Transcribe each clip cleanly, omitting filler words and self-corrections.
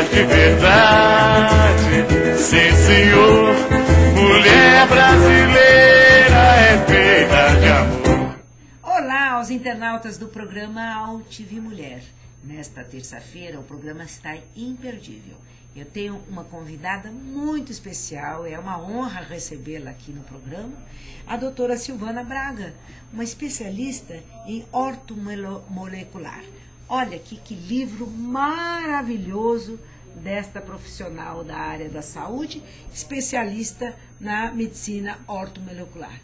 mulher de verdade, sim senhor. Mulher brasileira é feita de amor. Olá aos internautas do programa AuTV Mulher. Nesta terça-feira o programa está imperdível. Eu tenho uma convidada muito especial, é uma honra recebê-la aqui no programa, a doutora Silvana Braga, uma especialista em ortomolecular. Olha aqui que livro maravilhoso desta profissional da área da saúde, especialista na medicina ortomolecular.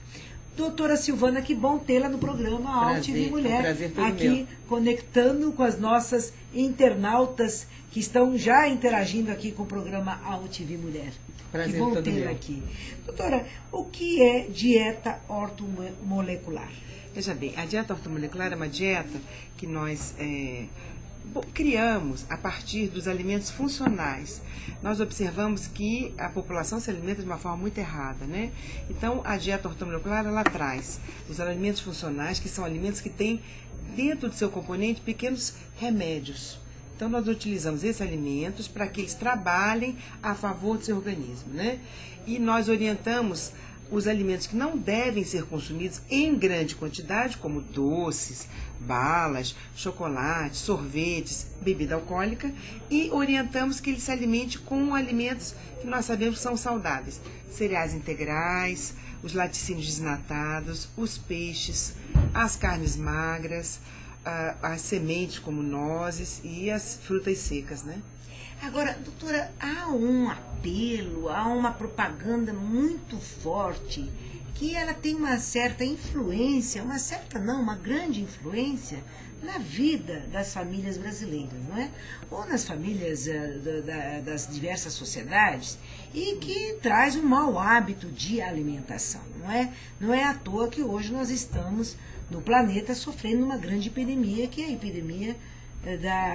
Doutora Silvana, que bom tê-la no programa AuTV Mulher, aqui conectando com as nossas internautas que estão já interagindo aqui com o programa AuTV Mulher. Prazer, que bom tê-la aqui. Doutora, o que é dieta ortomolecular? Veja bem, a dieta ortomolecular é uma dieta que nós criamos a partir dos alimentos funcionais. Nós observamos que a população se alimenta de uma forma muito errada, né? Então, a dieta ortomolecular, ela traz os alimentos funcionais, que são alimentos que têm dentro do seu componente pequenos remédios. Então, nós utilizamos esses alimentos para que eles trabalhem a favor do seu organismo, né? E nós orientamos os alimentos que não devem ser consumidos em grande quantidade, como doces, balas, chocolate, sorvetes, bebida alcoólica, e orientamos que ele se alimente com alimentos que nós sabemos que são saudáveis. Cereais integrais, os laticínios desnatados, os peixes, as carnes magras, as sementes como nozes e as frutas secas, né? Agora, doutora, há um apelo, há uma propaganda muito forte que ela tem uma certa influência, uma grande influência na vida das famílias brasileiras, não é? Ou nas famílias das diversas sociedades, e que traz um mau hábito de alimentação, não é? Não é à toa que hoje nós estamos no planeta sofrendo uma grande epidemia, que é a epidemia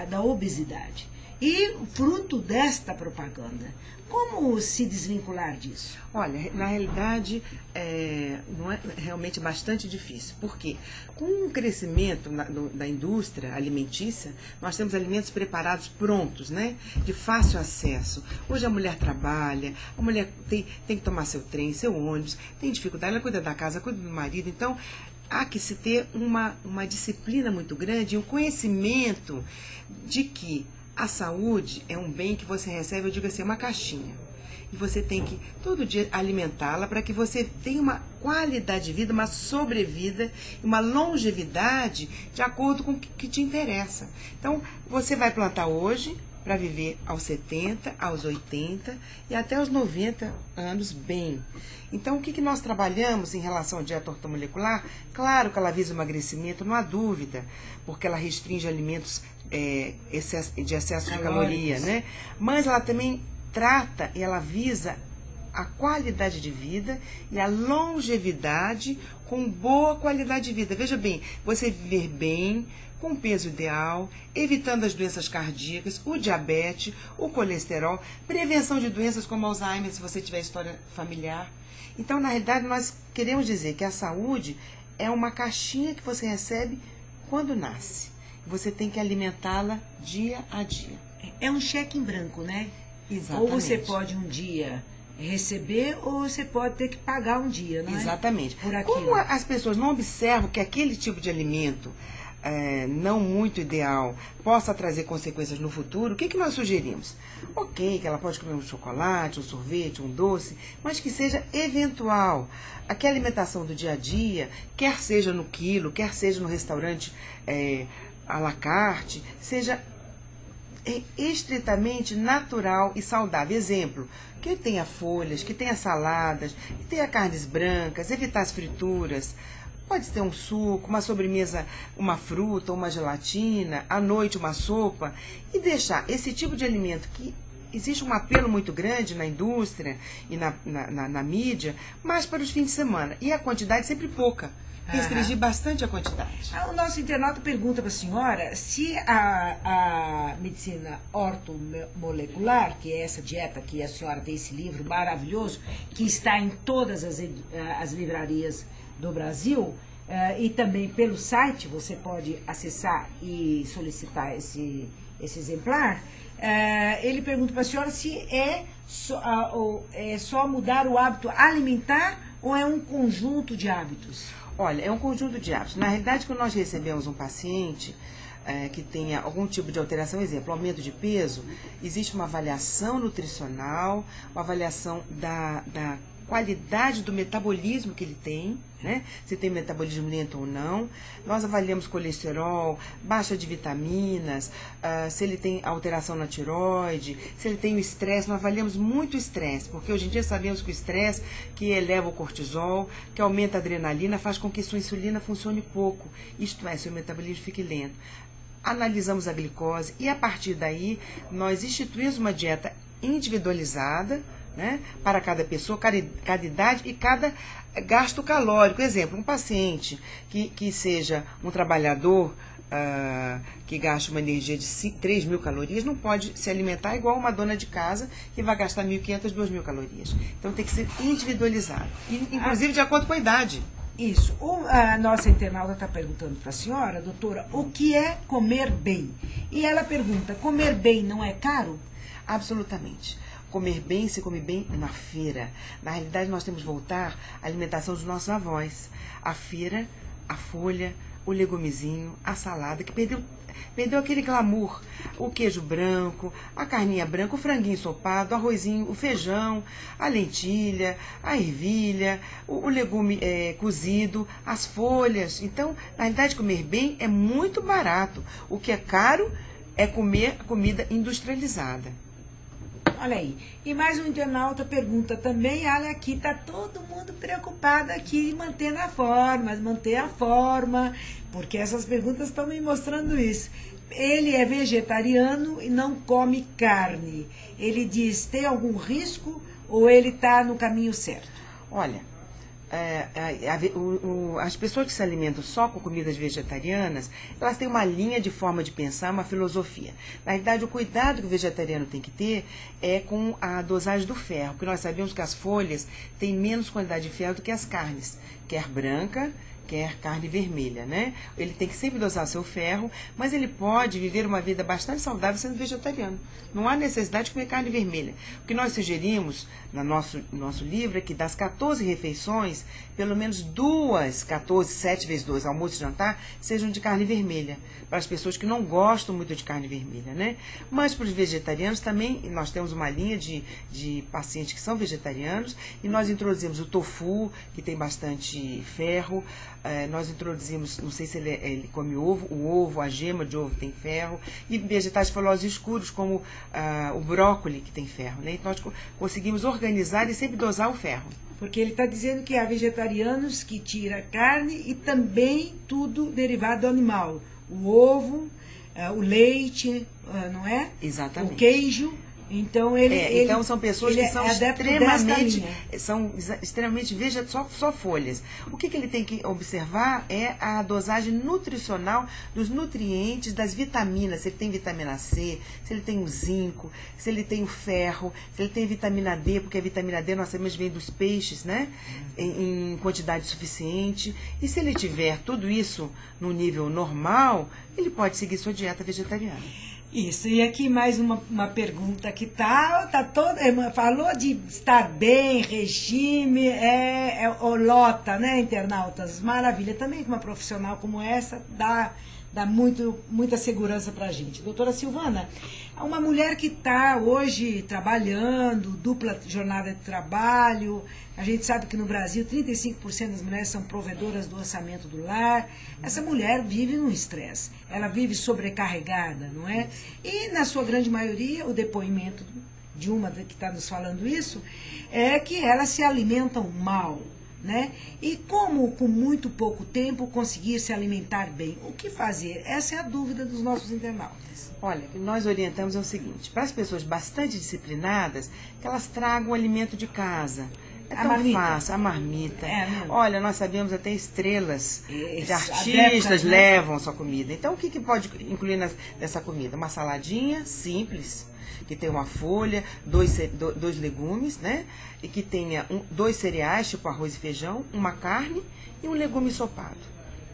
da obesidade. E fruto desta propaganda, como se desvincular disso? Olha, na realidade, não é realmente bastante difícil. Por quê? Com o crescimento da indústria alimentícia, nós temos alimentos preparados prontos, né? De fácil acesso. Hoje a mulher trabalha, a mulher tem que tomar seu trem, seu ônibus, tem dificuldade, ela cuida da casa, cuida do marido. Então, há que se ter uma disciplina muito grande e um conhecimento de que a saúde é um bem que você recebe, eu digo assim, uma caixinha. E você tem que todo dia alimentá-la para que você tenha uma qualidade de vida, uma sobrevida, uma longevidade de acordo com o que te interessa. Então, você vai plantar hoje para viver aos 70, aos 80 e até aos 90 anos bem. Então, o que nós trabalhamos em relação à dieta ortomolecular? Claro que ela visa o emagrecimento, não há dúvida, porque ela restringe alimentos de excesso de caloria, né? Mas ela também trata e ela visa a qualidade de vida e a longevidade com boa qualidade de vida. Veja bem, você viver bem, com peso ideal, evitando as doenças cardíacas, o diabetes, o colesterol, prevenção de doenças como Alzheimer, se você tiver história familiar. Então, na realidade, nós queremos dizer que a saúde é uma caixinha que você recebe quando nasce. Você tem que alimentá-la dia a dia. É um cheque em branco, né? Exatamente. Ou você pode um dia receber, ou você pode ter que pagar um dia, não é? Exatamente. Por aquilo. Como as pessoas não observam que aquele tipo de alimento não muito ideal possa trazer consequências no futuro, o que nós sugerimos? Ok, que ela pode comer um chocolate, um sorvete, um doce, mas que seja eventual. Aquela alimentação do dia a dia, quer seja no quilo, quer seja no restaurante à la carte, seja estritamente natural e saudável. Exemplo, que tenha folhas, que tenha saladas, que tenha carnes brancas, evitar as frituras. Pode ter um suco, uma sobremesa, uma fruta, uma gelatina, à noite uma sopa, e deixar esse tipo de alimento que existe um apelo muito grande na indústria e na mídia, mas para os fins de semana. E a quantidade sempre pouca. Restringir bastante a quantidade. O nosso internauta pergunta para a senhora se a medicina ortomolecular, que é essa dieta que a senhora tem esse livro maravilhoso, que está em todas as livrarias do Brasil, e também pelo site você pode acessar e solicitar esse esse exemplar, ele pergunta para a senhora se é só mudar o hábito alimentar ou é um conjunto de hábitos? Olha, é um conjunto de hábitos. Na realidade, quando nós recebemos um paciente que tenha algum tipo de alteração, exemplo, aumento de peso, existe uma avaliação nutricional, uma avaliação da qualidade do metabolismo que ele tem, né? Se tem metabolismo lento ou não. Nós avaliamos colesterol, baixa de vitaminas, se ele tem alteração na tireoide, se ele tem o estresse. Nós avaliamos muito o estresse, porque hoje em dia sabemos que o estresse, que eleva o cortisol, que aumenta a adrenalina, faz com que sua insulina funcione pouco, isto é, seu metabolismo fique lento. Analisamos a glicose e, a partir daí, nós instituímos uma dieta individualizada, né, para cada pessoa, cada idade e cada gasto calórico. Exemplo, um paciente que seja um trabalhador que gaste uma energia de 3.000 calorias, não pode se alimentar igual uma dona de casa que vai gastar 1.500, 2.000 calorias. Então tem que ser individualizado, inclusive de acordo com a idade. Isso. A nossa internauta está perguntando para a senhora, doutora, o que é comer bem? E ela pergunta, comer bem não é caro? Absolutamente. Comer bem se come bem na feira. Na realidade, nós temos que voltar à alimentação dos nossos avós. A feira, a folha, o legumezinho, a salada, que perdeu aquele glamour. O queijo branco, a carninha branca, o franguinho ensopado, o arrozinho, o feijão, a lentilha, a ervilha, o legume cozido, as folhas. Então, na realidade, comer bem é muito barato. O que é caro é comer comida industrializada. Olha aí. E mais um internauta pergunta também, olha aqui, tá todo mundo preocupado aqui em manter a forma, porque essas perguntas estão me mostrando isso. Ele é vegetariano e não come carne. Ele diz, tem algum risco ou ele está no caminho certo? Olha, as pessoas que se alimentam só com comidas vegetarianas, elas têm uma linha de forma de pensar, uma filosofia. Na realidade, o cuidado que o vegetariano tem que ter é com a dosagem do ferro, porque nós sabemos que as folhas têm menos quantidade de ferro do que as carnes, quer branca, quer carne vermelha, né? Ele tem que sempre dosar seu ferro, mas ele pode viver uma vida bastante saudável sendo vegetariano. Não há necessidade de comer carne vermelha. O que nós sugerimos no nosso livro é que das 14 refeições, pelo menos 7 vezes 2, almoço e jantar, sejam de carne vermelha, para as pessoas que não gostam muito de carne vermelha, né? Mas para os vegetarianos também, nós temos uma linha de pacientes que são vegetarianos, e nós introduzimos o tofu, que tem bastante ferro. Nós introduzimos, não sei se ele come ovo, o ovo, a gema de ovo tem ferro, e vegetais folosos escuros, como o brócolis, que tem ferro, né? Então nós conseguimos organizar e sempre dosar o ferro. Porque ele está dizendo que há vegetarianos que tiram carne e também tudo derivado do animal. O ovo, o leite, não é? Exatamente. O queijo. Então então são pessoas que são extremamente só folhas. O que ele tem que observar é a dosagem nutricional dos nutrientes, das vitaminas, se ele tem vitamina C, se ele tem o zinco, se ele tem o ferro, se ele tem vitamina D, porque a vitamina D nós sabemos vem dos peixes, né? Em quantidade suficiente. E se ele tiver tudo isso no nível normal, ele pode seguir sua dieta vegetariana. Isso, e aqui mais uma pergunta que tá toda, falou de estar bem, regime, lota, né, internautas, maravilha, também com uma profissional como essa, dá muita segurança pra gente. Doutora Silvana, uma mulher que está hoje trabalhando, dupla jornada de trabalho, a gente sabe que no Brasil 35% das mulheres são provedoras do orçamento do lar. Essa mulher vive num estresse, ela vive sobrecarregada, não é? E na sua grande maioria, o depoimento de uma que está nos falando isso, é que elas se alimentam mal, né? E como com muito pouco tempo conseguir se alimentar bem? O que fazer? Essa é a dúvida dos nossos internautas. Olha, o que nós orientamos é o seguinte, para as pessoas bastante disciplinadas, que elas tragam o alimento de casa. É tão fácil, a marmita. Olha, nós sabemos até estrelas de artistas levam sua comida. Então, o que pode incluir nessa comida? Uma saladinha simples, que tem uma folha, dois legumes, né? E que tenha 2 cereais, tipo arroz e feijão, uma carne e um legume ensopado.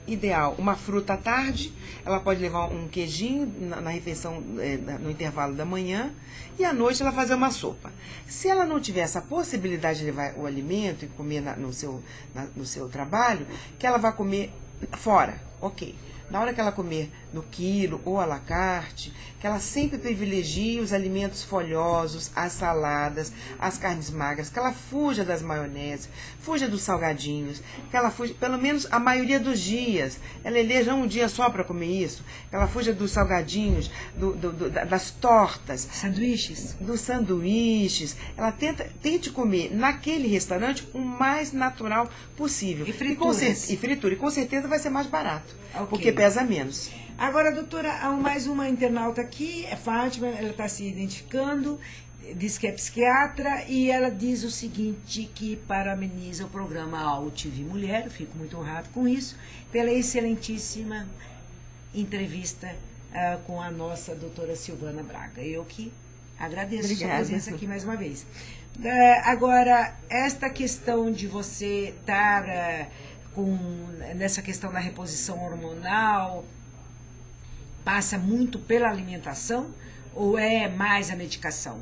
ideal, uma fruta à tarde, ela pode levar um queijinho na refeição, no intervalo da manhã, e à noite ela fazer uma sopa. Se ela não tiver essa possibilidade de levar o alimento e comer no seu trabalho, que ela vai comer fora, ok. Na hora que ela comer no quilo ou à la carte, que ela sempre privilegie os alimentos folhosos, as saladas, as carnes magras, que ela fuja das maioneses, fuja dos salgadinhos, que ela fuja, pelo menos a maioria dos dias, ela eleja um dia só para comer isso, que ela fuja dos salgadinhos, das tortas, dos sanduíches, ela tente comer naquele restaurante o mais natural possível. E frituras. E fritura, e com certeza vai ser mais barato, Ok. porque pesa menos. Agora, doutora, há mais uma internauta aqui, é Fátima, ela está se identificando, diz que é psiquiatra, e ela diz o seguinte, que parabeniza o programa AltV Mulher, eu fico muito honrado com isso, pela excelentíssima entrevista com a nossa doutora Silvana Braga. Eu que agradeço a sua presença aqui mais uma vez. Agora, esta questão de você estar nessa questão da reposição hormonal, passa muito pela alimentação ou é mais a medicação?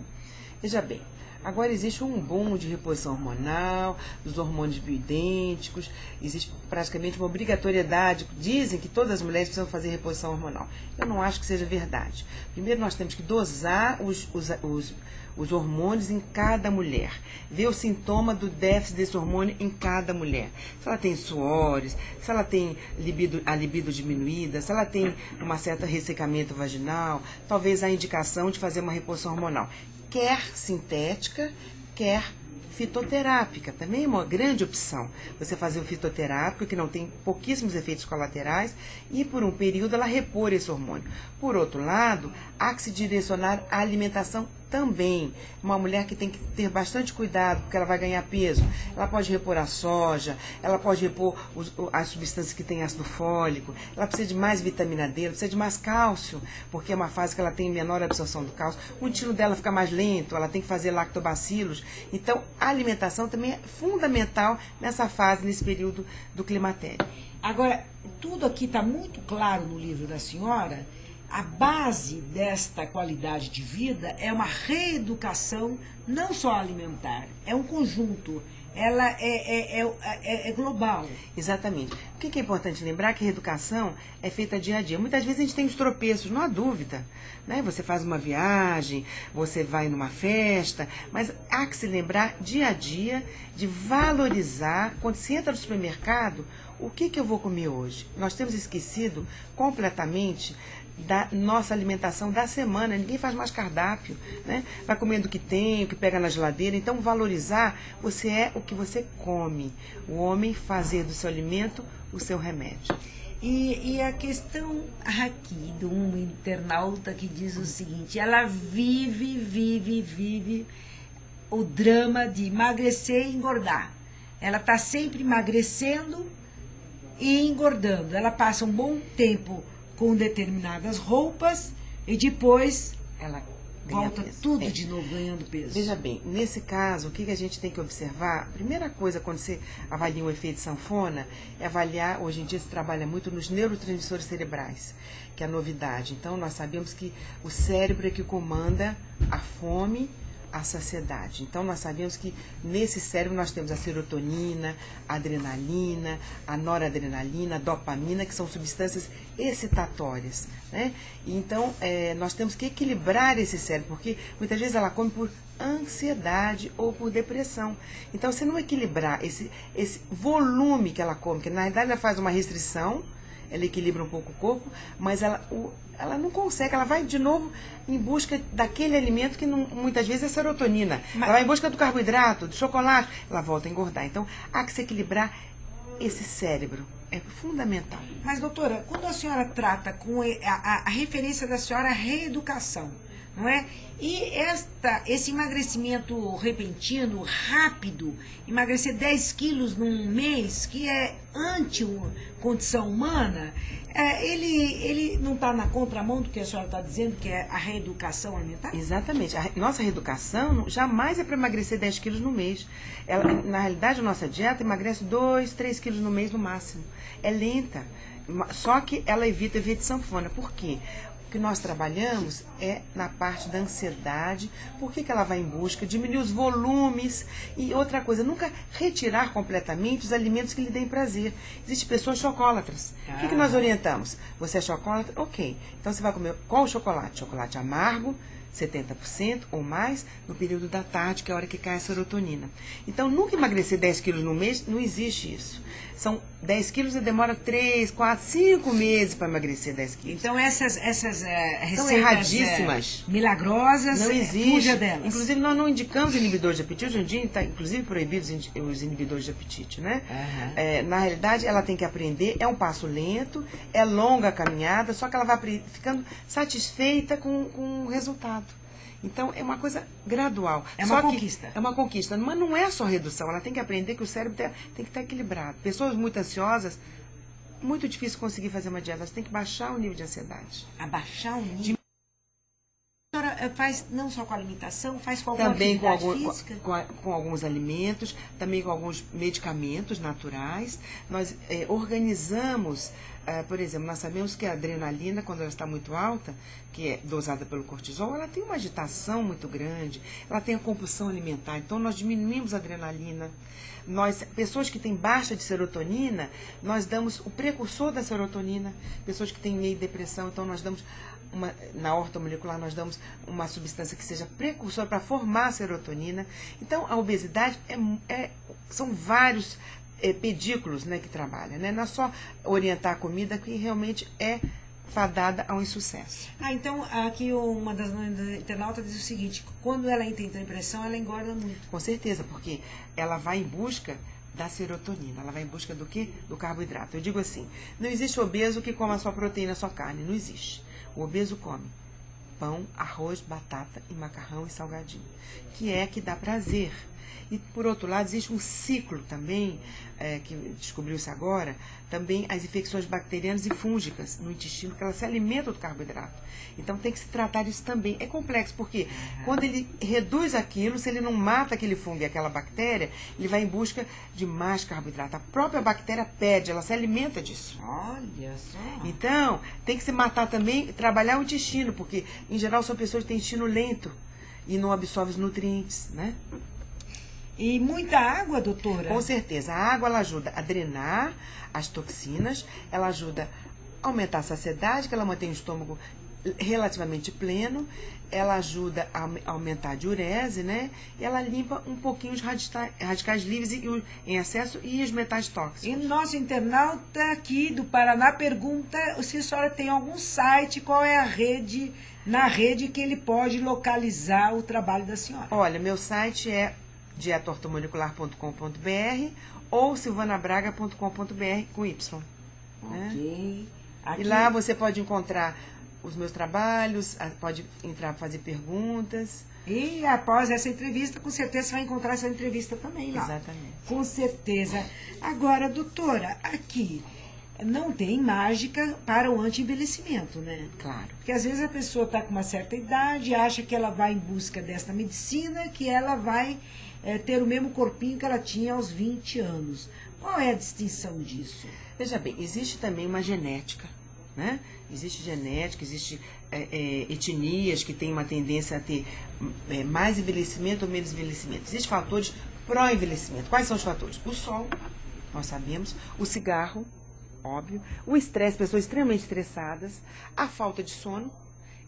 Veja bem, agora existe um boom de reposição hormonal, dos hormônios bioidênticos, existe praticamente uma obrigatoriedade. Dizem que todas as mulheres precisam fazer reposição hormonal. Eu não acho que seja verdade. Primeiro nós temos que dosar os hormônios em cada mulher, ver o sintoma do déficit desse hormônio em cada mulher. Se ela tem suores, se ela tem a libido diminuída, se ela tem um certo ressecamento vaginal, talvez a indicação de fazer uma reposição hormonal, quer sintética, quer fitoterápica, também é uma grande opção. Você fazer o fitoterápico, que não tem pouquíssimos efeitos colaterais, e por um período ela repor esse hormônio. Por outro lado, há que se direcionar à alimentação também. Uma mulher que tem que ter bastante cuidado, porque ela vai ganhar peso. Ela pode repor a soja, ela pode repor as substâncias que têm ácido fólico, ela precisa de mais vitamina D, ela precisa de mais cálcio, porque é uma fase que ela tem menor absorção do cálcio. O intestino dela fica mais lento, ela tem que fazer lactobacilos. Então, a alimentação também é fundamental nessa fase, nesse período do climatério. Agora, tudo aqui está muito claro no livro da senhora. A base desta qualidade de vida é uma reeducação, não só alimentar, é um conjunto, ela é global. Exatamente. O que é importante lembrar? Que a reeducação é feita dia a dia. Muitas vezes a gente tem os tropeços, não há dúvida, né? Você faz uma viagem, você vai numa festa, mas há que se lembrar dia a dia de valorizar, quando você entra no supermercado, o que eu vou comer hoje? Nós temos esquecido completamente da nossa alimentação da semana. Ninguém faz mais cardápio, né? Vai comendo o que tem, o que pega na geladeira. Então, valorizar, você é o que você come. O homem fazer do seu alimento o seu remédio. E a questão aqui de uma internauta que diz o seguinte, ela vive o drama de emagrecer e engordar. Ela está sempre emagrecendo e engordando. Ela passa um bom tempo com determinadas roupas e depois ela volta tudo de novo ganhando peso. Veja bem, nesse caso, o que a gente tem que observar? A primeira coisa, quando você avalia o efeito sanfona, é avaliar, hoje em dia se trabalha muito nos neurotransmissores cerebrais, que é a novidade. Então, nós sabemos que o cérebro é que comanda a fome, a saciedade. Então, nós sabemos que nesse cérebro nós temos a serotonina, a adrenalina, a noradrenalina, a dopamina, que são substâncias excitatórias, né? Então, nós temos que equilibrar esse cérebro, porque muitas vezes ela come por ansiedade ou por depressão. Então, se não equilibrar esse volume que ela come, que na verdade ela faz uma restrição, ela equilibra um pouco o corpo, mas ela não consegue, ela vai de novo em busca daquele alimento que muitas vezes é serotonina. Ela vai em busca do carboidrato, do chocolate, ela volta a engordar. Então, há que se equilibrar esse cérebro. É fundamental. Mas, doutora, quando a senhora trata com a referência da senhora, a reeducação, não é? E esse emagrecimento repentino, rápido, emagrecer 10 quilos num mês, que é anti-condição humana, ele não está na contramão do que a senhora está dizendo, que é a reeducação alimentar? Exatamente. A nossa reeducação jamais é para emagrecer 10 quilos no mês. Na realidade, a nossa dieta emagrece 2, 3 quilos no mês no máximo. É lenta, só que ela evita efeito sanfona. Por quê? O que nós trabalhamos é na parte da ansiedade. Por que ela vai em busca? Diminuir os volumes. E outra coisa, nunca retirar completamente os alimentos que lhe deem prazer. Existem pessoas chocólatras. O que nós orientamos? Você é chocólatra? Ok. Então você vai comer qual chocolate? Chocolate amargo, 70% ou mais, no período da tarde, que é a hora que cai a serotonina. Então, nunca emagrecer 10 quilos no mês, não existe isso. São 10 quilos e demora 3, 4, 5 meses para emagrecer 10 quilos. Então, essas receitas são erradíssimas. Milagrosas, não existe. fuja delas. Inclusive, nós não indicamos inibidores de apetite. Hoje em dia, está inclusive proibidos os inibidores de apetite, né? Na realidade, ela tem que aprender. É um passo lento, é longa a caminhada, só que ela vai ficando satisfeita com o resultado. Então, é uma coisa gradual. É uma conquista. É uma conquista. Mas não é só redução. Ela tem que aprender que o cérebro tem que estar equilibrado. Pessoas muito ansiosas, muito difícil conseguir fazer uma dieta. Elas têm que baixar o nível de ansiedade. Abaixar o nível? A senhora faz não só com a alimentação, faz com alguma também atividade física? Com alguns alimentos, também com alguns medicamentos naturais. Nós organizamos, por exemplo, nós sabemos que a adrenalina, quando ela está muito alta, que é dosada pelo cortisol, ela tem uma agitação muito grande, ela tem a compulsão alimentar. Então, nós diminuímos a adrenalina. Pessoas que têm baixa de serotonina, nós damos o precursor da serotonina. Pessoas que têm meio depressão, então nós damos na ortomolecular nós damos uma substância que seja precursora para formar a serotonina. Então, a obesidade são vários pedículos, né, que trabalham, né? Não é só orientar a comida, que realmente é fadada ao insucesso. Então, aqui uma das internautas diz o seguinte: quando ela entra em depressão, ela engorda muito. Com certeza, porque ela vai em busca da serotonina. Ela vai em busca do quê? Do carboidrato. Eu digo assim, não existe obeso que coma só proteína, só carne. Não existe. O obeso come pão, arroz, batata e macarrão e salgadinho, que dá prazer. E, por outro lado, existe um ciclo também, que descobriu-se agora, também as infecções bacterianas e fúngicas no intestino, que elas se alimentam do carboidrato. Então, tem que se tratar disso também. É complexo, porque quando ele reduz aquilo, se ele não mata aquele fungo e aquela bactéria, ele vai em busca de mais carboidrato. A própria bactéria pede, ela se alimenta disso. Olha só. Então, tem que se matar também, trabalhar o intestino, porque, em geral, são pessoas que têm intestino lento e não absorvem os nutrientes, né? E muita água, doutora? Com certeza. A água, ela ajuda a drenar as toxinas, ela ajuda a aumentar a saciedade, que ela mantém o estômago relativamente pleno, ela ajuda a aumentar a diurese, né? E ela limpa um pouquinho os radicais livres em excesso e os metais tóxicos. E o nosso internauta aqui do Paraná pergunta se a senhora tem algum site, qual é a rede, na rede que ele pode localizar o trabalho da senhora. Olha, meu site é dietaortomolecular.com.br ou silvanabraga.com.br com Y. Ok. E lá você pode encontrar os meus trabalhos, pode entrar para fazer perguntas. E após essa entrevista, com certeza você vai encontrar essa entrevista também lá. Exatamente. Com certeza. Agora, doutora, aqui não tem mágica para o anti-envelhecimento, né? Claro. Porque às vezes a pessoa está com uma certa idade, acha que ela vai em busca desta medicina, que ela vai ter o mesmo corpinho que ela tinha aos 20 anos. Qual é a distinção disso? Veja bem, existe também uma genética, né? Existe genética, existe etnias que têm uma tendência a ter mais envelhecimento ou menos envelhecimento. Existem fatores pró-envelhecimento. Quais são os fatores? O sol, nós sabemos, o cigarro, óbvio, o estresse, pessoas extremamente estressadas, a falta de sono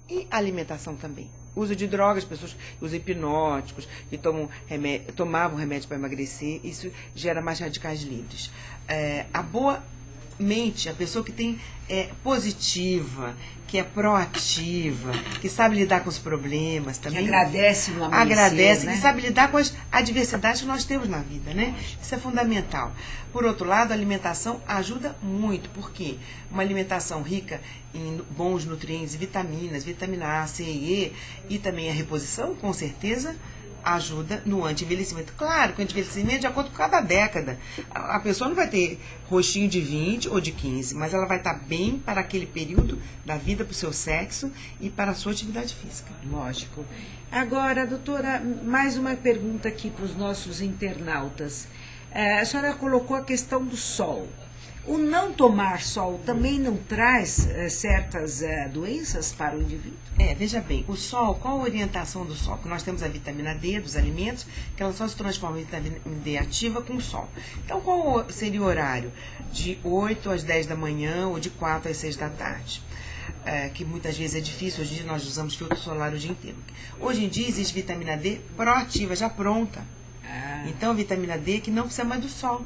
e a alimentação também. Uso de drogas, pessoas que usam hipnóticos, que tomavam remédio para emagrecer, isso gera mais radicais livres. A boa mente, a pessoa que tem positiva, que é proativa, que sabe lidar com os problemas também. Que agradece no amanhecer, agradece, né? Que sabe lidar com as adversidades que nós temos na vida, né? Isso é fundamental. Por outro lado, a alimentação ajuda muito, porque uma alimentação rica em bons nutrientes, vitaminas, vitamina A, C e E também a reposição, com certeza, ajuda no anti-envelhecimento. Claro que o anti-envelhecimento é de acordo com cada década. A pessoa não vai ter rostinho de 20 ou de 15, mas ela vai estar bem para aquele período da vida, para o seu sexo e para a sua atividade física. Lógico. Agora, doutora, mais uma pergunta aqui para os nossos internautas. A senhora colocou a questão do sol. O não tomar sol também não traz certas doenças para o indivíduo? Veja bem, o sol, qual a orientação do sol? Porque nós temos a vitamina D dos alimentos, que ela só se transforma em vitamina D ativa com o sol. Então, qual seria o horário? De 8 às 10 da manhã ou de 4 às 6 da tarde. Que muitas vezes é difícil, hoje em dia nós usamos filtro solar o dia inteiro. Hoje em dia existe vitamina D proativa, já pronta. Então, vitamina D que não precisa mais do sol.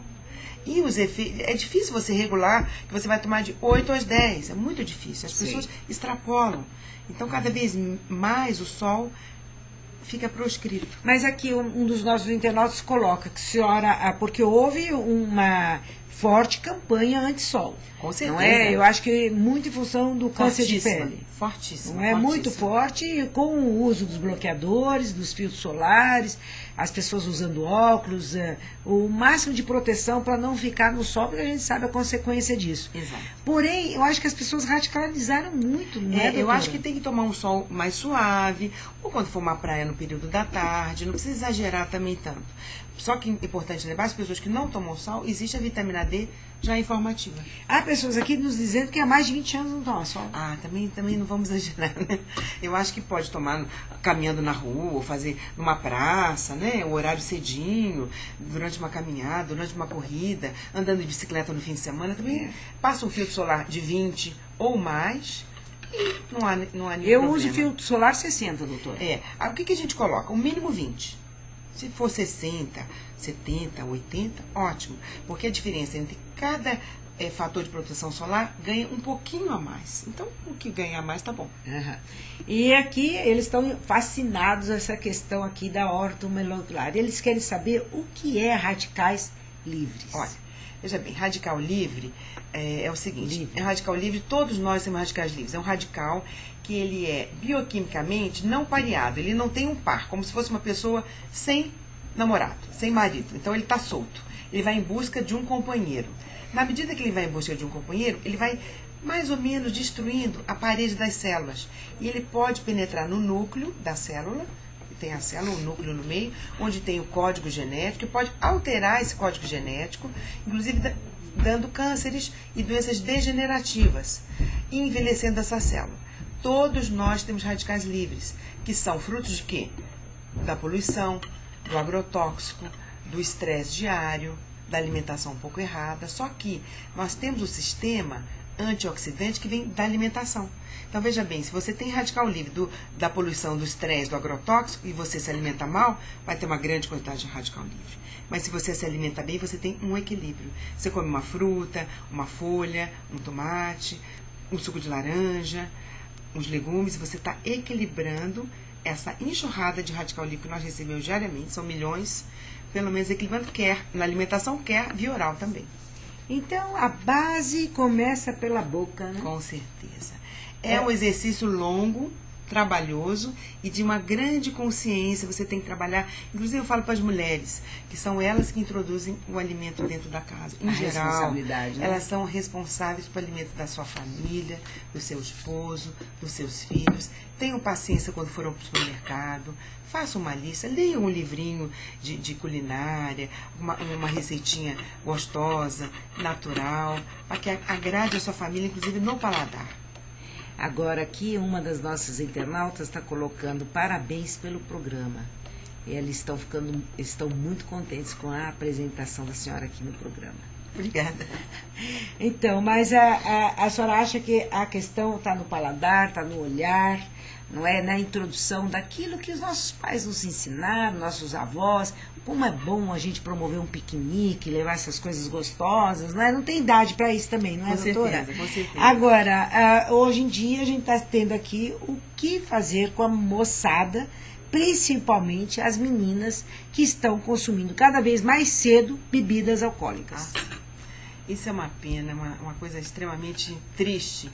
E os efeitos, é difícil você regular que você vai tomar de 8 às 10, é muito difícil, as pessoas extrapolam. Então, cada vez mais o sol fica proscrito. Mas aqui um dos nossos internautas coloca que a senhora, porque houve uma forte campanha anti-sol. Com certeza. Não é? Eu acho que muito em função do câncer de pele. Fortíssimo. Não é muito forte, com o uso dos bloqueadores, dos filtros solares, as pessoas usando óculos, o máximo de proteção para não ficar no sol, porque a gente sabe a consequência disso. Exato. Porém, eu acho que as pessoas radicalizaram muito, não é, eu acho que tem que tomar um sol mais suave, ou quando for uma praia no período da tarde, não precisa exagerar também tanto. Só que é importante lembrar, as pessoas que não tomam sol, existe a vitamina D já informativa. Há pessoas aqui nos dizendo que há mais de 20 anos não tomam sol. Também não vamos exagerar, né? Eu acho que pode tomar caminhando na rua, ou fazer numa praça, né? O horário cedinho, durante uma caminhada, durante uma corrida, andando de bicicleta no fim de semana, também passa um filtro solar de 20 ou mais. E não há nenhum problema. Eu uso filtro solar 60, doutora. O que a gente coloca? O mínimo 20. Se for 60, 70, 80, ótimo. Porque a diferença entre cada fator de proteção solar ganha um pouquinho a mais. Então, o que ganhar mais tá bom. E aqui eles estão fascinados com essa questão aqui da ortomolecular. Eles querem saber o que é radicais livres. Olha, veja bem, radical livre é o seguinte. É radical livre, todos nós temos radicais livres. É um radical que ele é bioquimicamente não pareado, ele não tem um par, como se fosse uma pessoa sem namorado, sem marido. Então ele está solto, ele vai em busca de um companheiro. Na medida que ele vai em busca de um companheiro, ele vai mais ou menos destruindo a parede das células. E ele pode penetrar no núcleo da célula, tem a célula, o núcleo no meio, onde tem o código genético, e pode alterar esse código genético, inclusive dando cânceres e doenças degenerativas, e envelhecendo essa célula. Todos nós temos radicais livres, que são frutos de quê? Da poluição, do agrotóxico, do estresse diário, da alimentação um pouco errada. Só que nós temos o sistema antioxidante que vem da alimentação. Então, veja bem, se você tem radical livre da poluição, do estresse, do agrotóxico, e você se alimenta mal, vai ter uma grande quantidade de radical livre. Mas se você se alimenta bem, você tem um equilíbrio. Você come uma fruta, uma folha, um tomate, um suco de laranja, os legumes, você está equilibrando essa enxurrada de radical livre que nós recebemos diariamente, são milhões, pelo menos equilibrando, quer na alimentação, quer via oral também. Então, a base começa pela boca, né? Com certeza. É um exercício longo, trabalhoso e de uma grande consciência. Você tem que trabalhar. Inclusive, eu falo para as mulheres, que são elas que introduzem o alimento dentro da casa. Em geral, responsabilidade, né? Elas são responsáveis pelo alimento da sua família, do seu esposo, dos seus filhos. Tenham paciência quando forem para o supermercado. Façam uma lista, leiam um livrinho de culinária, uma receitinha gostosa, natural, para que agrade a sua família, inclusive no paladar. Agora aqui uma das nossas internautas está colocando parabéns pelo programa. Eles estão muito contentes com a apresentação da senhora aqui no programa. Obrigada. Então, mas a senhora acha que a questão está no paladar, está no olhar, não é? Na introdução daquilo que os nossos pais nos ensinaram, nossos avós, como é bom a gente promover um piquenique, levar essas coisas gostosas, não é? Não tem idade para isso também, não é, doutora? Com certeza. Agora, hoje em dia a gente está tendo aqui o que fazer com a moçada, principalmente as meninas que estão consumindo cada vez mais cedo bebidas alcoólicas. Isso é uma pena, uma coisa extremamente triste.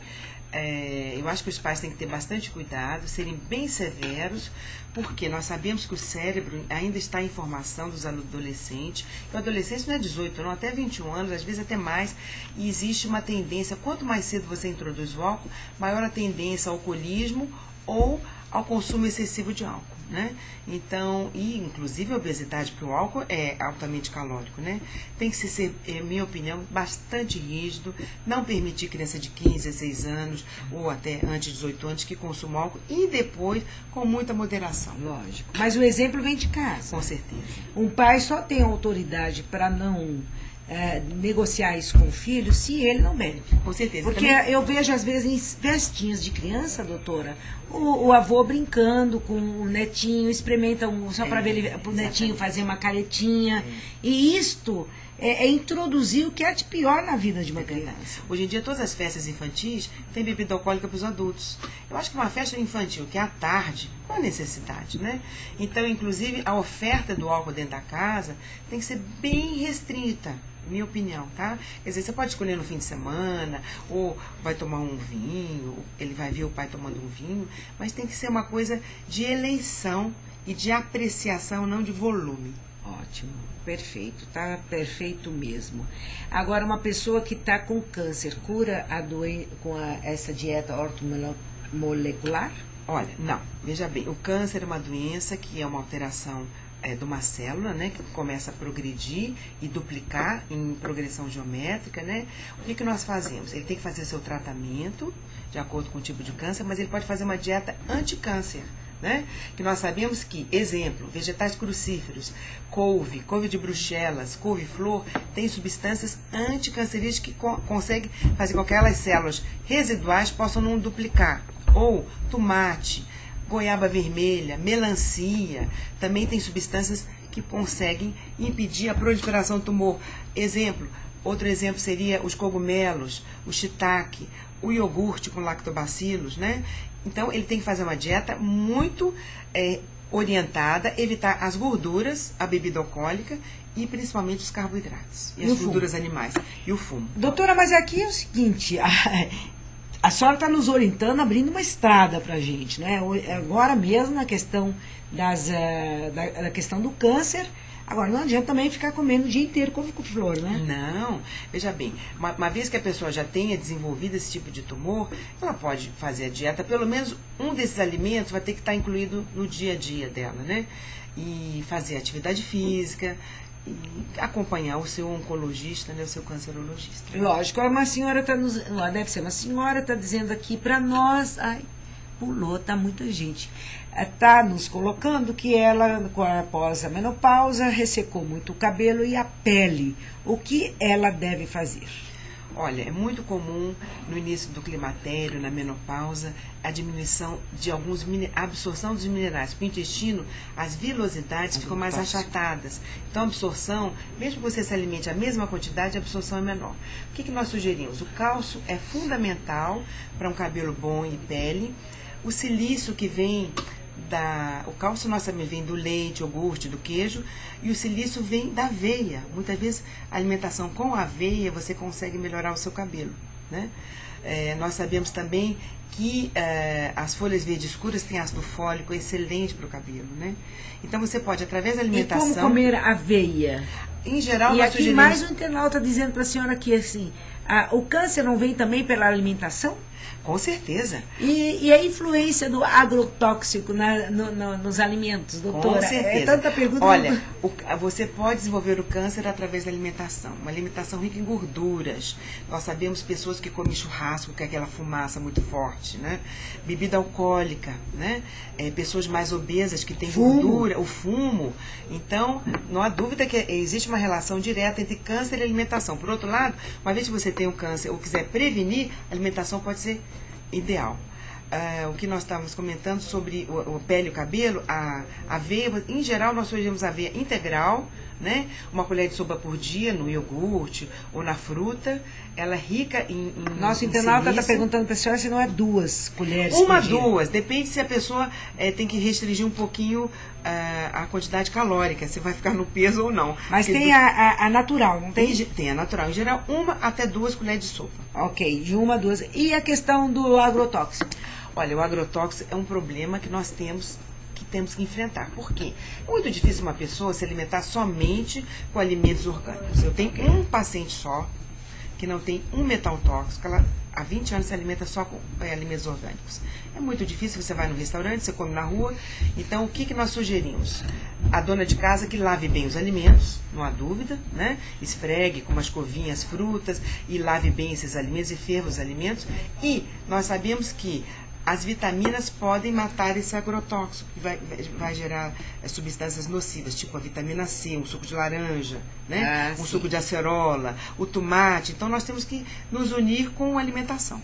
Eu acho que os pais têm que ter bastante cuidado, serem bem severos, porque nós sabemos que o cérebro ainda está em formação dos adolescentes. O adolescente não é 18, não, até 21 anos, às vezes até mais, e existe uma tendência, quanto mais cedo você introduz o álcool, maior a tendência ao alcoolismo ou ao consumo excessivo de álcool, né? Então, e inclusive a obesidade, porque o álcool é altamente calórico, né? Tem que ser, em minha opinião, bastante rígido, não permitir criança de 15, 16 anos ou até antes de 18 anos que consuma álcool e depois com muita moderação. Lógico. Mas o exemplo vem de casa. Com certeza. Um pai só tem autoridade para não negociar isso com o filho se ele não bebe. Com certeza. Porque também... eu vejo, às vezes, em festinhas de criança, doutora, o avô brincando com o netinho, experimenta só para ver o netinho fazer uma caretinha. E isto é introduzir o que é de pior na vida de uma criança. Hoje em dia, todas as festas infantis têm bebida alcoólica para os adultos. Eu acho que uma festa infantil, que é à tarde, não há necessidade, né? Então, inclusive, a oferta do álcool dentro da casa tem que ser bem restrita. Minha opinião, tá? Quer dizer, você pode escolher no fim de semana, ou vai tomar um vinho, ele vai ver o pai tomando um vinho, mas tem que ser uma coisa de eleição e de apreciação, não de volume. Ótimo, perfeito, tá perfeito mesmo. Agora, uma pessoa que está com câncer, cura com essa dieta ortomolecular? Olha, não, veja bem, o câncer é uma doença que é uma alteração de uma célula, né, que começa a progredir e duplicar em progressão geométrica, né? O que nós fazemos? Ele tem que fazer seu tratamento de acordo com o tipo de câncer, mas ele pode fazer uma dieta anti-câncer, né? Que nós sabemos que, exemplo, vegetais crucíferos, couve de Bruxelas, couve-flor, tem substâncias anticancerígenas que conseguem fazer com que aquelas células residuais possam não duplicar. Ou tomate, goiaba vermelha, melancia, também tem substâncias que conseguem impedir a proliferação do tumor. Outro exemplo seria os cogumelos, o shiitake, o iogurte com lactobacilos, né? Então, ele tem que fazer uma dieta muito orientada, evitar as gorduras, a bebida alcoólica e principalmente os carboidratos e as gorduras animais e o fumo. Doutora, mas aqui é o seguinte, a senhora está nos orientando, abrindo uma estrada para a gente, né? Agora mesmo na questão da questão do câncer. Agora, não adianta também ficar comendo o dia inteiro couve-flor, né? Não, veja bem, uma vez que a pessoa já tenha desenvolvido esse tipo de tumor, ela pode fazer a dieta, pelo menos um desses alimentos vai ter que estar incluído no dia a dia dela, né? E fazer atividade física, e acompanhar o seu oncologista, né, o seu cancerologista. Lógico, uma senhora está nos... Deve ser uma senhora, está dizendo aqui para nós... Ai, pulou, tá muita gente. Está nos colocando que ela, após a menopausa, ressecou muito o cabelo e a pele. O que ela deve fazer? Olha, é muito comum no início do climatério, na menopausa, a diminuição de a absorção dos minerais. Para o intestino, as vilosidades ficam mais achatadas. Então, a absorção, mesmo que você se alimente a mesma quantidade, a absorção é menor. O que nós sugerimos? O cálcio é fundamental para um cabelo bom e pele. O silício que vem o cálcio nós também vem do leite, iogurte, do queijo, e o silício vem da aveia. Muitas vezes a alimentação com aveia você consegue melhorar o seu cabelo, né? Nós sabemos também que as folhas verdes escuras têm ácido fólico excelente para o cabelo, né? Então você pode, através da alimentação... E como comer aveia? Em geral, e aqui mais um internauta dizendo para a senhora que assim, o câncer não vem também pela alimentação? Com certeza. E a influência do agrotóxico nos alimentos, doutora? Com certeza. É tanta pergunta. Olha, você pode desenvolver o câncer através da alimentação. Uma alimentação rica em gorduras. Nós sabemos pessoas que comem churrasco, que é aquela fumaça muito forte, né? Bebida alcoólica, né? Pessoas mais obesas que têm gordura, o fumo. Então, não há dúvida que existe uma relação direta entre câncer e alimentação. Por outro lado, uma vez que você tem um câncer ou quiser prevenir, a alimentação pode ser ideal. O que nós estávamos comentando sobre o pele e o cabelo, a aveia, em geral nós sugerimos aveia integral, né? Uma colher de sopa por dia no iogurte ou na fruta. Ela é rica em Nosso internauta está perguntando para a senhora se não é 2 colheres por dia. Duas. Depende se a pessoa tem que restringir um pouquinho a quantidade calórica, se vai ficar no peso ou não. Mas tem a natural, não tem? Tem a natural. Em geral, 1 até 2 colheres de sopa. Ok, de 1 a 2. E a questão do agrotóxico? Olha, o agrotóxico é um problema que nós temos que enfrentar. Por quê? É muito difícil uma pessoa se alimentar somente com alimentos orgânicos. Eu tenho um paciente só que não tem um metal tóxico, ela há 20 anos se alimenta só com alimentos orgânicos. É muito difícil, você vai no restaurante, você come na rua. Então, o que nós sugerimos? A dona de casa que lave bem os alimentos, não há dúvida, né? Esfregue com uma escovinha as frutas e lave bem esses alimentos e ferva os alimentos. E nós sabemos que as vitaminas podem matar esse agrotóxico, que vai gerar substâncias nocivas, tipo a vitamina C, um suco de laranja, né? Um suco de acerola, o tomate. Então, nós temos que nos unir com a alimentação.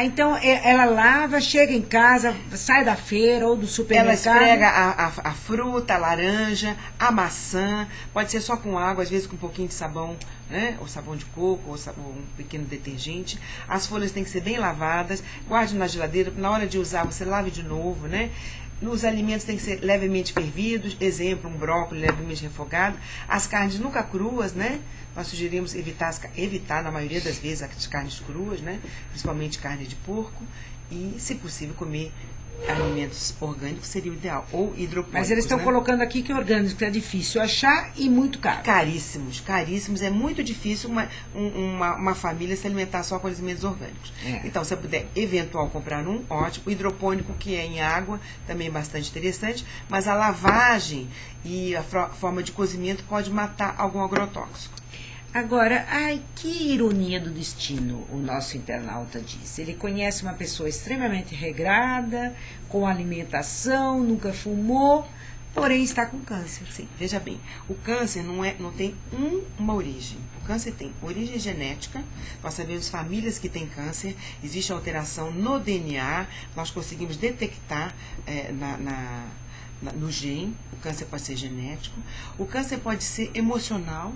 Então ela lava, chega em casa, sai da feira ou do supermercado. Ela esfrega a fruta, a laranja, a maçã, pode ser só com água, às vezes com um pouquinho de sabão, né? Ou sabão de coco, ou um pequeno detergente. As folhas têm que ser bem lavadas, guarde na geladeira, na hora de usar você lave de novo, né? Os alimentos têm que ser levemente fervidos, exemplo, um brócolis levemente refogado. As carnes nunca cruas, né? Nós sugerimos evitar, na maioria das vezes, as carnes cruas, né? Principalmente carne de porco. E, se possível, comer alimentos orgânicos seria o ideal. Ou hidropônicos. Mas eles estão colocando aqui que orgânicos, que é difícil achar e muito caro. Caríssimos, caríssimos. É muito difícil uma família se alimentar só com alimentos orgânicos. Então, se você puder, eventual, comprar um, ótimo. O hidropônico, que é em água, também é bastante interessante. Mas a lavagem e a forma de cozimento pode matar algum agrotóxico. Agora, que ironia do destino, o nosso internauta disse. Ele conhece uma pessoa extremamente regrada, com alimentação, nunca fumou, porém está com câncer. Sim, veja bem, o câncer não tem uma origem. O câncer tem origem genética, nós sabemos famílias que têm câncer, existe alteração no DNA, nós conseguimos detectar no gene, o câncer pode ser genético, o câncer pode ser emocional.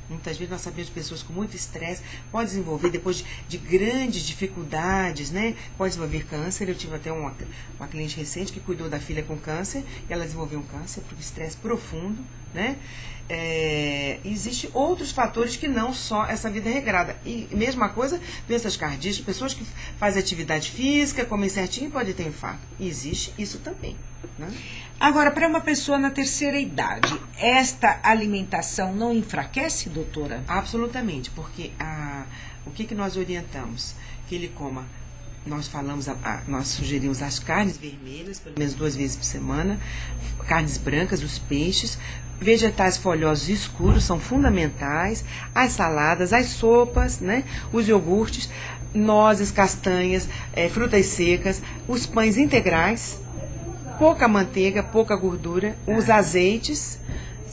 Muitas vezes nós sabemos de pessoas com muito estresse, pode desenvolver, depois de grandes dificuldades, né? Pode desenvolver câncer. Eu tive até uma cliente recente que cuidou da filha com câncer, e ela desenvolveu um câncer por estresse profundo, né? Existem outros fatores que não só essa vida regrada. E mesma coisa, doenças cardíacas, pessoas que fazem atividade física, comem certinho, pode ter infarto. E existe isso também, né? Agora, para uma pessoa na terceira idade, esta alimentação não enfraquece, doutora? Absolutamente, porque o que nós orientamos? Que ele coma, nós sugerimos as carnes vermelhas, pelo menos 2 vezes por semana, carnes brancas, os peixes, vegetais folhosos escuros são fundamentais, as saladas, as sopas, né? Os iogurtes, nozes, castanhas, frutas secas, os pães integrais, pouca manteiga, pouca gordura, os azeites.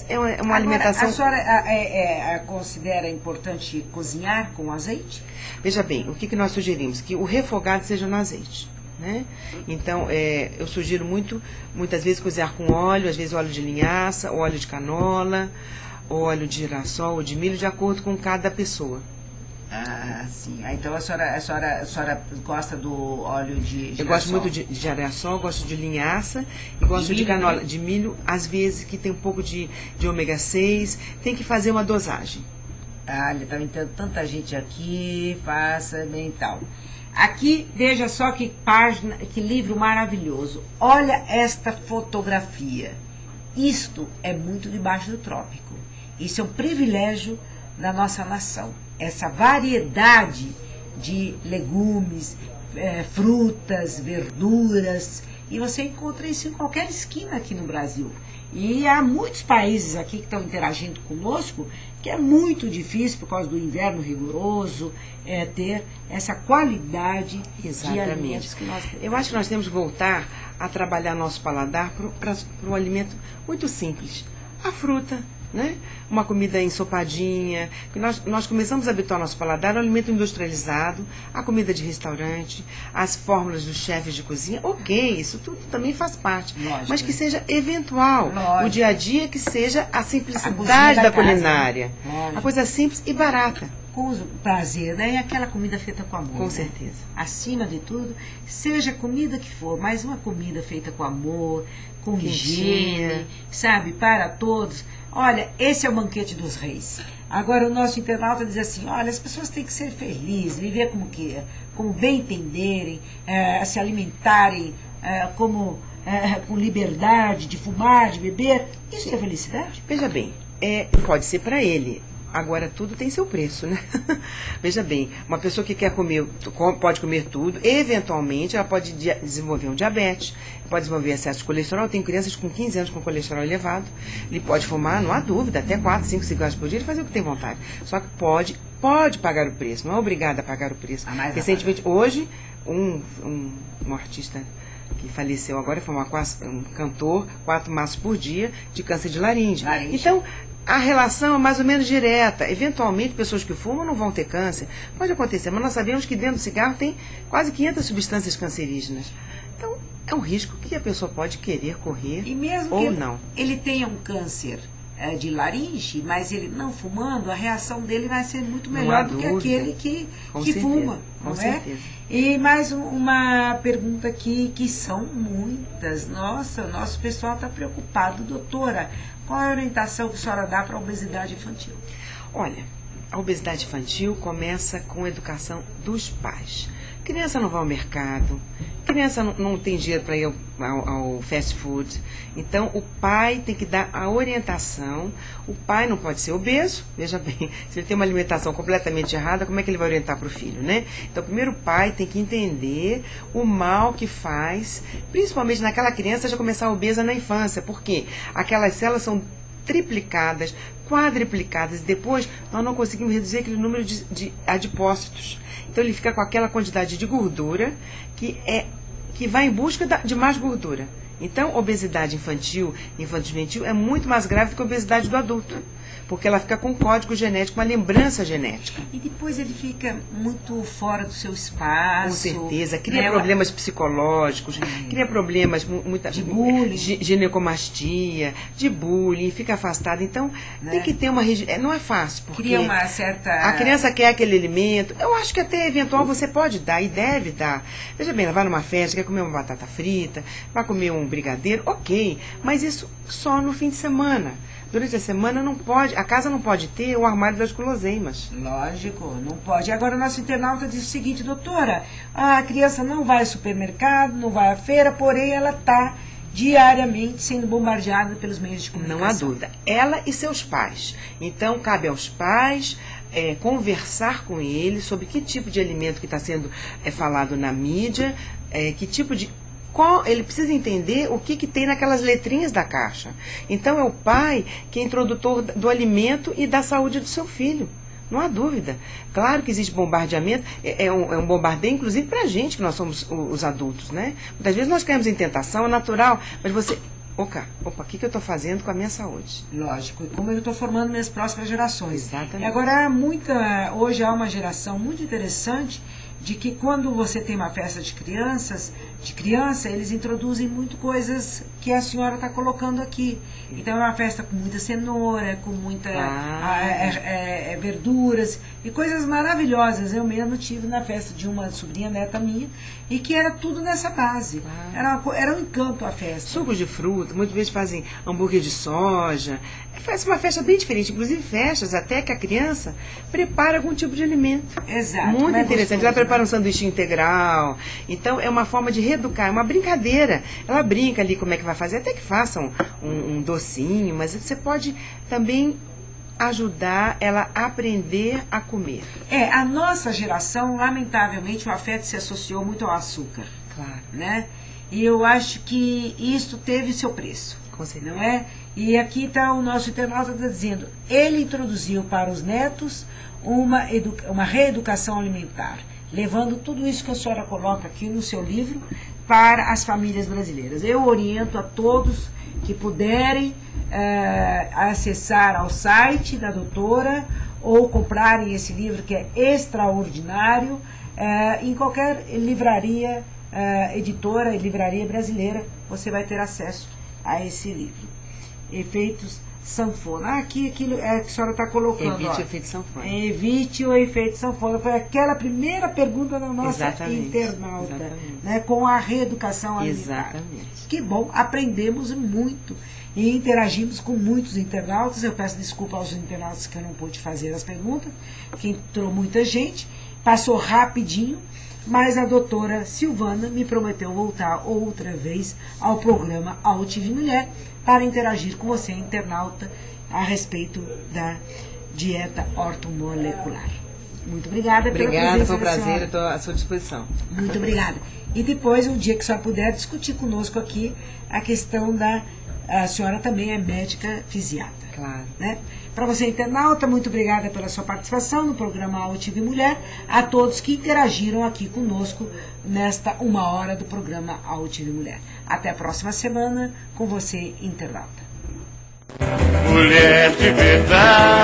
É uma alimentação... A senhora considera importante cozinhar com azeite? Veja bem, o que nós sugerimos? Que o refogado seja no azeite, né? Então, eu sugiro muitas vezes cozinhar com óleo, às vezes óleo de linhaça, óleo de canola, óleo de girassol ou de milho, de acordo com cada pessoa. Sim. Então a senhora gosta do óleo de girassol? Eu gosto muito de girassol, gosto de linhaça e gosto de canola, né? De milho, às vezes que tem um pouco de ômega 6, tem que fazer uma dosagem. Está entrando tanta gente aqui, faça bem e tal. Aqui, veja só que página, que livro maravilhoso. Olha esta fotografia. Isto é muito debaixo do trópico. Isso é um privilégio da nossa nação. Essa variedade de legumes, frutas, verduras, e você encontra isso em qualquer esquina aqui no Brasil. E há muitos países aqui que estão interagindo conosco, que é muito difícil, por causa do inverno rigoroso, ter essa qualidade de alimentos que nós temos. Eu acho que nós temos que voltar a trabalhar nosso paladar para um alimento muito simples. A fruta, né? Uma comida ensopadinha, que nós começamos a habituar nosso paladar ao alimento industrializado, a comida de restaurante, as fórmulas dos chefes de cozinha, ok, isso tudo também faz parte, lógico, mas que seja eventual, lógico. O dia a dia que seja a simplicidade da culinária, a coisa simples e barata. Com prazer, né? E aquela comida feita com amor. Com né? certeza. Acima de tudo, seja a comida que for, mas uma comida feita com amor, com higiene, sabe, para todos. Olha, esse é o banquete dos reis. Agora o nosso internauta diz assim, olha, as pessoas têm que ser felizes, viver como bem entenderem, se alimentarem com liberdade, de fumar, de beber. Isso é felicidade? Veja bem, pode ser para ele. Agora, tudo tem seu preço, né? Veja bem, uma pessoa que quer comer, pode comer tudo, eventualmente ela pode desenvolver um diabetes, pode desenvolver excesso de colesterol. Tem crianças com 15 anos com colesterol elevado, ele pode fumar, não há dúvida, até 4, 5 cigarros por dia, ele fazer o que tem vontade. Só que pode pagar o preço, não é obrigado a pagar o preço. Recentemente, hoje, um artista que faleceu agora, foi um cantor, 4 maços por dia de câncer de laringe. Então, a relação é mais ou menos direta. Eventualmente, pessoas que fumam não vão ter câncer. Pode acontecer, mas nós sabemos que dentro do cigarro tem quase 500 substâncias cancerígenas. Então, é um risco que a pessoa pode querer correr e mesmo ou que não. Ele tenha um câncer de laringe, mas ele não fumando, a reação dele vai ser muito melhor do que aquele que fuma. Com certeza. E mais uma pergunta aqui, que são muitas. Nossa, o nosso pessoal está preocupado. Doutora, qual é a orientação que a senhora dá para a obesidade infantil? Olha, a obesidade infantil começa com a educação dos pais. Criança não vai ao mercado, criança não tem dinheiro para ir ao fast food. Então, o pai tem que dar a orientação. O pai não pode ser obeso, veja bem, se ele tem uma alimentação completamente errada, como é que ele vai orientar para o filho, né? Então, primeiro o pai tem que entender o mal que faz, principalmente naquela criança já começar obesa na infância, porque aquelas células são triplicadas, quadriplicadas, e depois nós não conseguimos reduzir aquele número de adipócitos. Então ele fica com aquela quantidade de gordura que vai em busca de mais gordura. Então, obesidade infantil-juvenil é muito mais grave do que a obesidade do adulto, porque ela fica com um código genético, uma lembrança genética. E depois ele fica muito fora do seu espaço. Com certeza, cria problemas psicológicos, cria problemas de bullying, de ginecomastia, de bullying, fica afastado. Então, tem que ter uma não é fácil, porque cria uma certa... a criança quer aquele alimento. Eu acho que até eventual você pode dar e deve dar. Veja bem, ela vai numa festa, quer comer uma batata frita, vai comer um brigadeiro, ok, mas isso só no fim de semana. Durante a semana não pode, a casa não pode ter o armário das guloseimas. Lógico, não pode. Agora, nosso internauta diz o seguinte: doutora, a criança não vai ao supermercado, não vai à feira, porém ela está diariamente sendo bombardeada pelos meios de comunicação. Não há dúvida. Ela e seus pais. Então, cabe aos pais conversar com eles sobre que tipo de alimento que está sendo falado na mídia, que tipo de... Ele precisa entender o que tem naquelas letrinhas da caixa. Então, é o pai que é introdutor do alimento e da saúde do seu filho. Não há dúvida. Claro que existe bombardeamento, é um bombardeio, inclusive, para a gente, que nós somos os adultos, né? Muitas vezes nós caímos em tentação, é natural, mas você... Opa, o que eu estou fazendo com a minha saúde? Lógico, e como eu estou formando minhas próximas gerações. Exatamente. E agora, hoje há uma geração muito interessante de que quando você tem uma festa de criança, eles introduzem muito coisas que a senhora está colocando aqui. Então é uma festa com muita cenoura, com muita verduras e coisas maravilhosas. Eu mesmo tive na festa de uma sobrinha neta minha e que era tudo nessa base. Era um encanto a festa. Sucos de fruta, muitas vezes fazem hambúrguer de soja. Faz uma festa bem diferente, inclusive festas até que a criança prepara algum tipo de alimento. Exato. Muito interessante. Ela prepara um sanduíche integral. Então é uma forma de reeducar, é uma brincadeira. Ela brinca ali como é que vai fazer, até que façam um docinho, mas você pode também ajudar ela a aprender a comer. A nossa geração, lamentavelmente, o afeto se associou muito ao açúcar. Claro. Né? E eu acho que isso teve seu preço. Com certeza. Não é? E aqui está o nosso internauta dizendo, ele introduziu para os netos uma reeducação alimentar, levando tudo isso que a senhora coloca aqui no seu livro para as famílias brasileiras. Eu oriento a todos que puderem acessar ao site da doutora ou comprarem esse livro que é extraordinário em qualquer livraria, editora e livraria brasileira, você vai ter acesso a esse livro. Efeitos sanfona. Aqui aquilo que a senhora está colocando. Evite o efeito sanfona. Evite o efeito sanfona. Foi aquela primeira pergunta da nossa internauta. Né, com a reeducação alimentar. Exatamente. Que bom, aprendemos muito e interagimos com muitos internautas. Eu peço desculpa aos internautas que eu não pude fazer as perguntas, que entrou muita gente, passou rapidinho. Mas a doutora Silvana me prometeu voltar outra vez ao programa Altive Mulher para interagir com você, internauta, a respeito dieta ortomolecular. Muito obrigada pela Obrigada, presença foi um da prazer, senhora. estou à sua disposição. Muito obrigada. E depois, um dia que a senhora puder, discutir conosco aqui a questão da... A senhora também é médica fisiatra. Claro. Né? Para você, internauta, muito obrigada pela sua participação no programa Altive Mulher. A todos que interagiram aqui conosco nesta 1 hora do programa Altive Mulher. Até a próxima semana com você, internauta. Mulher de verdade.